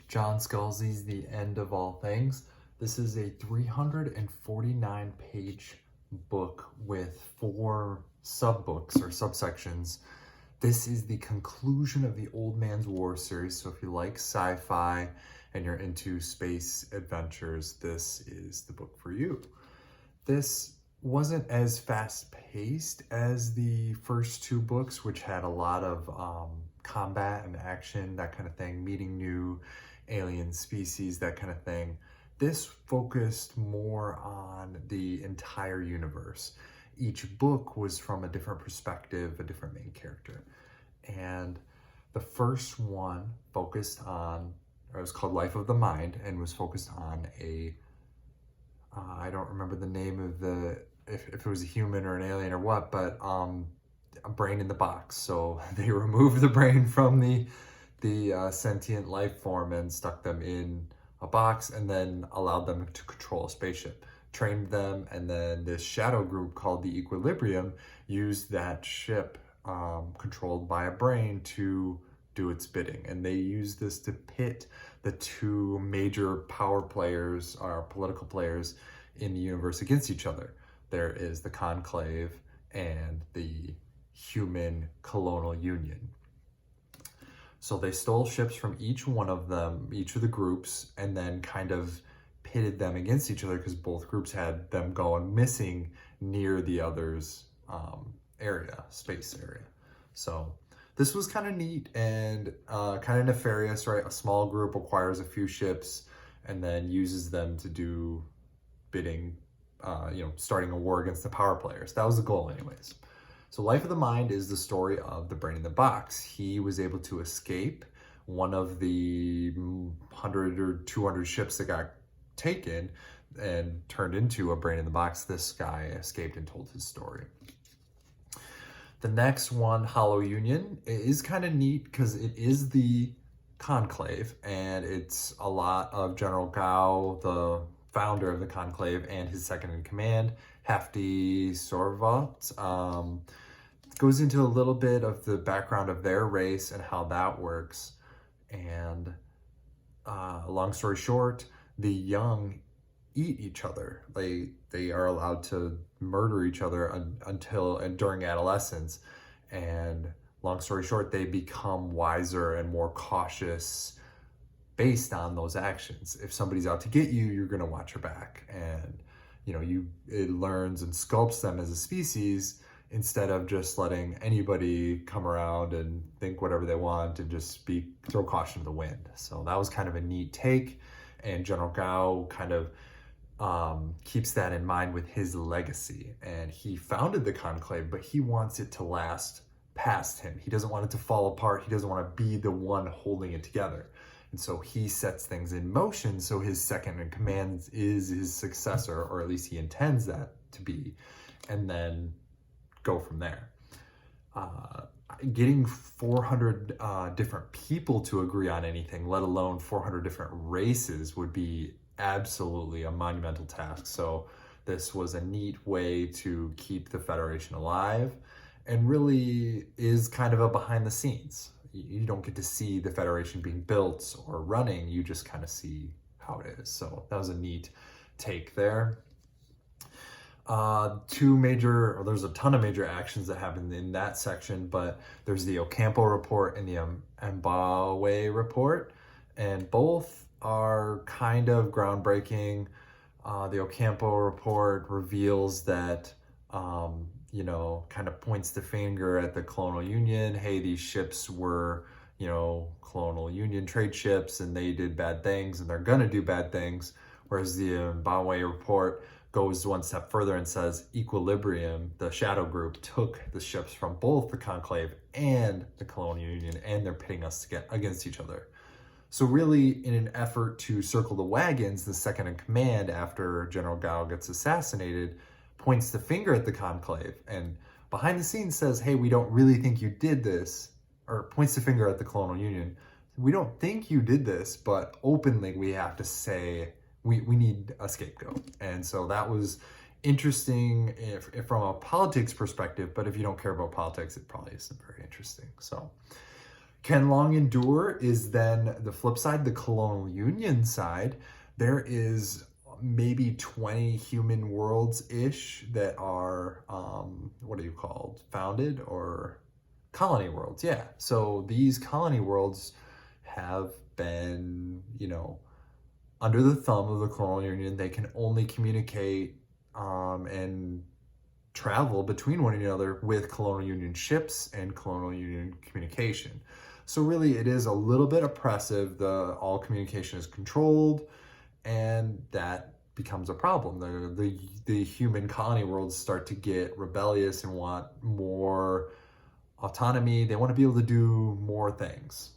John Scalzi's The End of All Things. This is a 349-page book with 4 sub-books or subsections. This is the conclusion of the Old Man's War series, so if you like sci-fi and you're into space adventures, this is the book for you. This wasn't as fast-paced as the first 2 books, which had a lot of combat and action, that kind of thing, meeting new alien species, that kind of thing. This focused more on the entire universe. Each book was from a different perspective, a different main character. And the first one focused on, it was called Life of the Mind, and was focused on I don't remember the name of if it was a human or an alien or what, but a brain in the box. So they removed the brain from the sentient life form and stuck them in a box, and then allowed them to control a spaceship, trained them, and then this shadow group called the Equilibrium used that ship controlled by a brain to do its bidding. And they used this to pit the 2 major power players or political players in the universe against each other. There is the Conclave and the human colonial union. So they stole ships from each one of them, each of the groups, and then kind of pitted them against each other because both groups had them going missing near the other's space area. So this was kind of neat and kind of nefarious, right? A small group acquires a few ships and then uses them to do bidding, starting a war against the power players. That was the goal anyways. So Life of the Mind is the story of the brain in the box. He was able to escape one of the 100 or 200 ships that got taken and turned into a brain in the box. This guy escaped and told his story. The next one, Hollow Union, is kind of neat because it is the Conclave, and it's a lot of General Gao, the founder of the Conclave, and his second in command, Hefty Sorvat. Goes into a little bit of the background of their race and how that works. And long story short, the young eat each other. They are allowed to murder each other until and during adolescence. And long story short, they become wiser and more cautious based on those actions. If somebody's out to get you, you're going to watch your back. And it learns and sculpts them as a species instead of just letting anybody come around and think whatever they want and just throw caution to the wind. So that was kind of a neat take, and General Gao kind of keeps that in mind with his legacy. And he founded the Conclave, but he wants it to last past him. He doesn't want it to fall apart. He doesn't want to be the one holding it together. And so he sets things in motion, so his second in command is his successor, or at least he intends that to be, and then go from there. Getting 400 different people to agree on anything, let alone 400 different races, would be absolutely a monumental task. So this was a neat way to keep the Federation alive, and really is kind of a behind the scenes. You don't get to see the Federation being built or running, you just kind of see how it is. So that was a neat take there. There's a ton of major actions that happen in that section, but there's the Ocampo report and the Mbawe report, and both are kind of groundbreaking. The Ocampo report reveals that, kind of points the finger at the colonial union. Hey, these ships were, colonial union trade ships, and they did bad things, and they're gonna do bad things. Whereas the Mbawe report goes one step further and says Equilibrium, the shadow group, took the ships from both the Conclave and the colonial union, and they're pitting us against each other. So really, in an effort to circle the wagons, the second in command, after General Gao gets assassinated, points the finger at the Conclave and behind the scenes says, hey, we don't really think you did this, or points the finger at the colonial union. We don't think you did this, but openly we have to say we need a scapegoat. And so that was interesting from a politics perspective, but if you don't care about politics, it probably isn't very interesting. So Can long endure is then the flip side, the colonial union side. There is maybe 20 human worlds-ish that are, what are you called? Founded or colony worlds, yeah. So these colony worlds have been, under the thumb of the colonial union. They can only communicate and travel between one another with colonial union ships and colonial union communication. So really it is a little bit oppressive. All communication is controlled, and that becomes a problem. The human colony worlds start to get rebellious and want more autonomy. They want to be able to do more things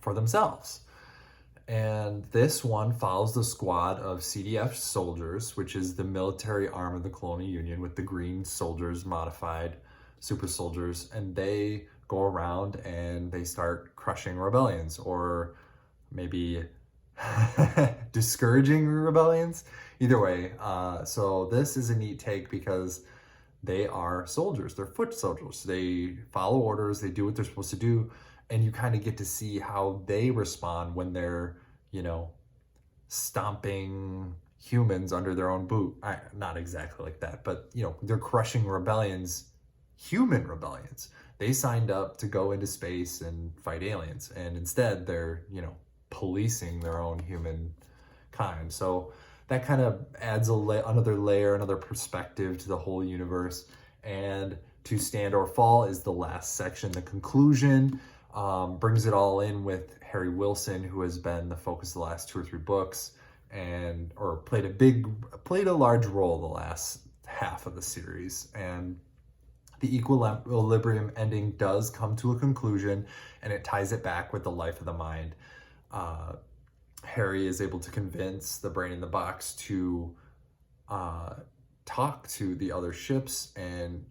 for themselves. And this one follows the squad of CDF soldiers, which is the military arm of the colonial union, with the green soldiers, modified super soldiers, and they go around and they start crushing rebellions, or maybe discouraging rebellions. Either way, so this is a neat take because they are soldiers. They're foot soldiers. They follow orders. They do what they're supposed to do. And you kind of get to see how they respond when they're, stomping humans under their own boot. Not exactly like that, but, they're crushing rebellions, human rebellions. They signed up to go into space and fight aliens. And instead they're, policing their own human kind. So that kind of adds another layer, another perspective to the whole universe. And To Stand or Fall is the last section, the conclusion. Brings it all in with Harry Wilson, who has been the focus of the last 2 or 3 books, or played a large role the last half of the series. And the equilibrium ending does come to a conclusion, and it ties it back with the life of the mind. Harry is able to convince the brain in the box to talk to the other ships and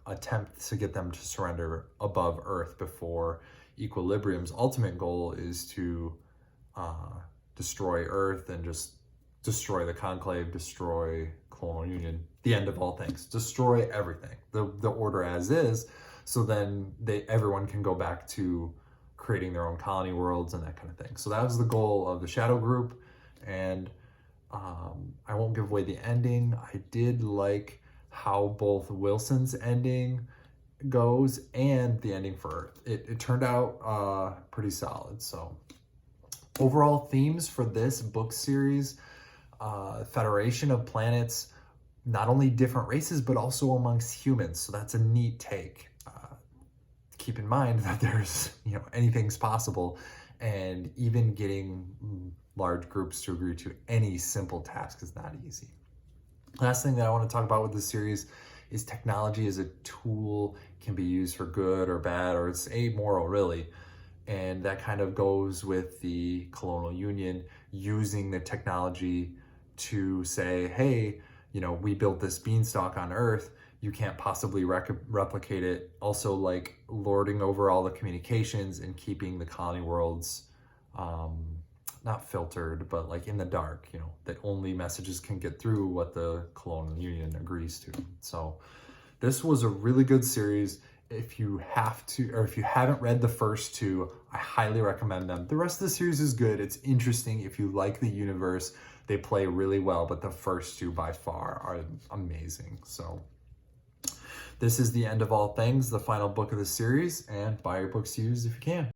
attempt to get them to surrender above Earth before Equilibrium's ultimate goal is to destroy Earth and just destroy the Conclave, destroy Colonial Union, the end of all things, destroy everything, the order as is, so then everyone can go back to creating their own colony worlds and that kind of thing. So that was the goal of the Shadow Group, and I won't give away the ending. I did like how both Wilson's ending goes and the ending for Earth. It turned out pretty solid. So overall themes for this book series, Federation of Planets, not only different races, but also amongst humans. So that's a neat take. Keep in mind that there's, anything's possible, and even getting large groups to agree to any simple task is not easy. Last thing that I want to talk about with this series is technology as a tool can be used for good or bad, or it's amoral really. And that kind of goes with the colonial union using the technology to say, hey, we built this beanstalk on Earth, you can't possibly replicate it. Also, like, lording over all the communications and keeping the colony worlds not filtered, but like in the dark, that only messages can get through what the colonial union agrees to. So this was a really good series. If you haven't read the first 2, I highly recommend them. The rest of the series is good. It's interesting. If you like the universe, they play really well, but the first 2 by far are amazing. So this is the end of all things, the final book of the series, and buy your books used if you can.